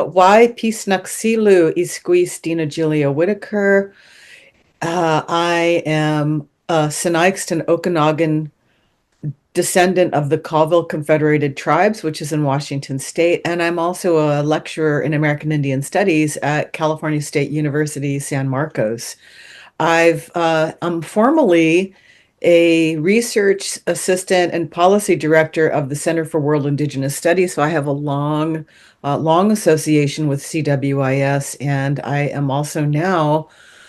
Why peace naxilu isquis Dina Gilio-Whitaker. I am a Sinaikston Okanagan descendant of the Colville Confederated Tribes, which is in Washington State, and I'm also a lecturer in American Indian Studies at California State University, San Marcos. I'm formally a research assistant and policy director of the Center for World Indigenous Studies. So I have a long association with CWIS, and I am also now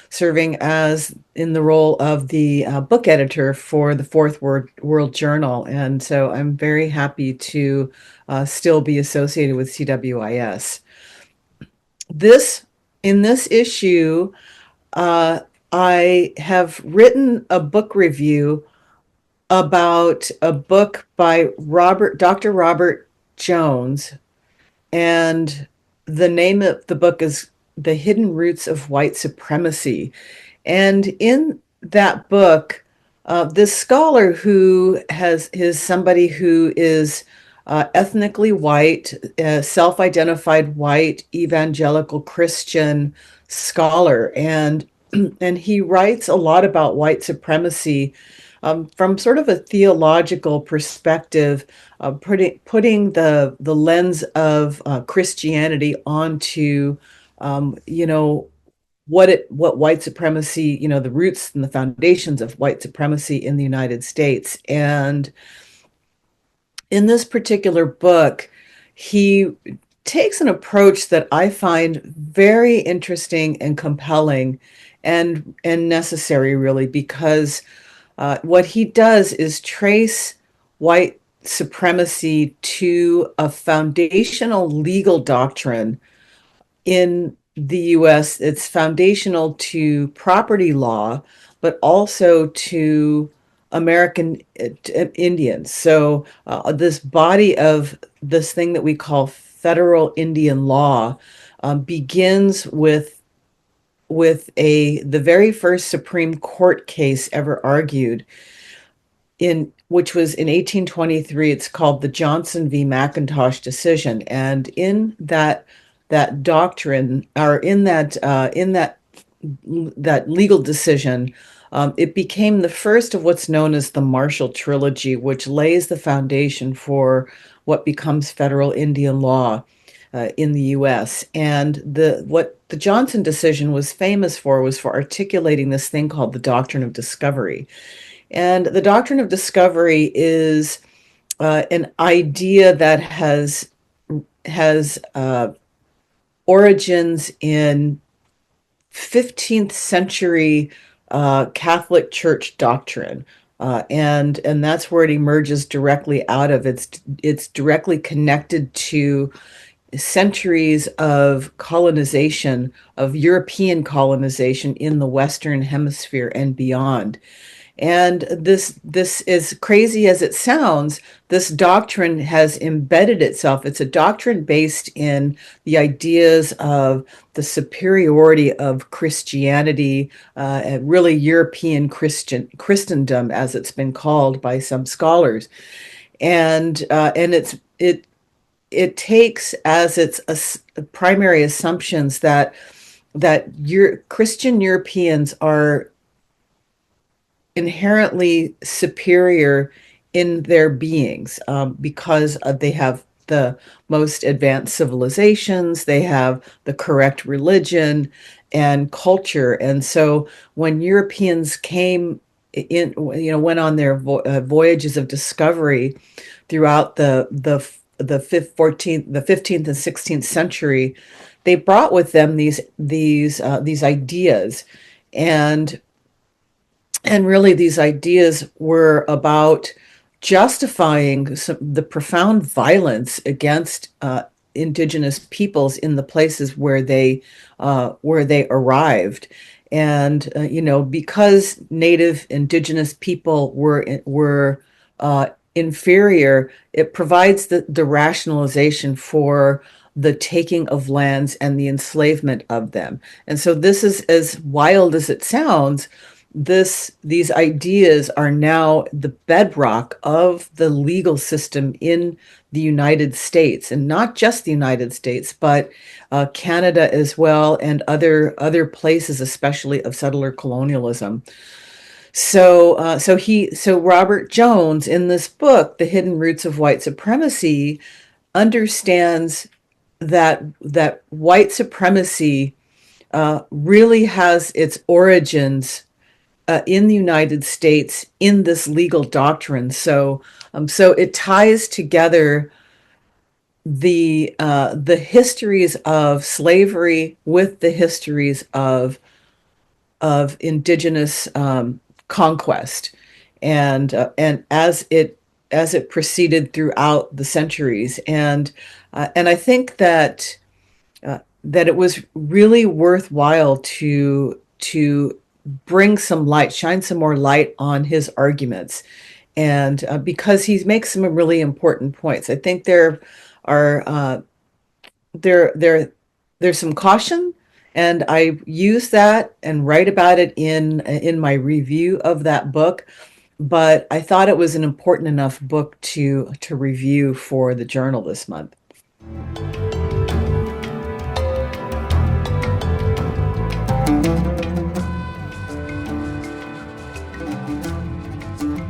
serving as in the role of the book editor for the Fourth World Journal. And so I'm very happy to still be associated with CWIS. In this issue, I have written a book review about a book by Dr. Robert Jones, and the name of the book is The Hidden Roots of White Supremacy. And in that book, this scholar who is somebody who is ethnically white, self-identified white, evangelical Christian scholar, and he writes a lot about white supremacy from sort of a theological perspective, putting the lens of Christianity onto, what white supremacy, the roots and the foundations of white supremacy in the United States. And in this particular book, he takes an approach that I find very interesting and compelling and necessary, really, because what he does is trace white supremacy to a foundational legal doctrine in the US. It's foundational to property law, but also to American Indians. So this body of this thing that we call federal Indian law begins with the very first Supreme Court case ever argued, which was in 1823. It's called the Johnson v. McIntosh decision, and in that doctrine, or in that legal decision, it became the first of what's known as the Marshall Trilogy, which lays the foundation for what becomes federal Indian law in the U.S. And what the Johnson decision was famous for was for articulating this thing called the Doctrine of Discovery. And the Doctrine of Discovery is an idea that has origins in 15th century Catholic Church doctrine. And that's where it emerges directly out of. It's directly connected to centuries of colonization, of European colonization in the Western Hemisphere and beyond. And this is crazy as it sounds. This doctrine has embedded itself. It's a doctrine based in the ideas of the superiority of Christianity, really European Christendom, as it's been called by some scholars. And it takes as its primary assumptions that Christian Europeans are inherently superior in their beings, because they have the most advanced civilizations, they have the correct religion and culture. And so when Europeans came in, went on their voyages of discovery throughout the 15th and 16th century, they brought with them these ideas, and really these ideas were about justifying the profound violence against indigenous peoples in the places where they arrived. And because native indigenous people were inferior, it provides the rationalization for the taking of lands and the enslavement of them. And so this is, as wild as it sounds, these ideas are now the bedrock of the legal system in the United States, and not just the United States, but Canada as well, and other places, especially of settler colonialism. So Robert Jones in this book, The Hidden Roots of White Supremacy, understands that white supremacy really has its origins in the United States in this legal doctrine. So it ties together the histories of slavery with the histories of indigenous conquest, and as it proceeded throughout the centuries, and I think that it was really worthwhile to bring some light, shine some more light on his arguments, and because he makes some really important points. I think are there's some caution, and I use that and write about it in my review of that book. But I thought it was an important enough book to review for the journal this month.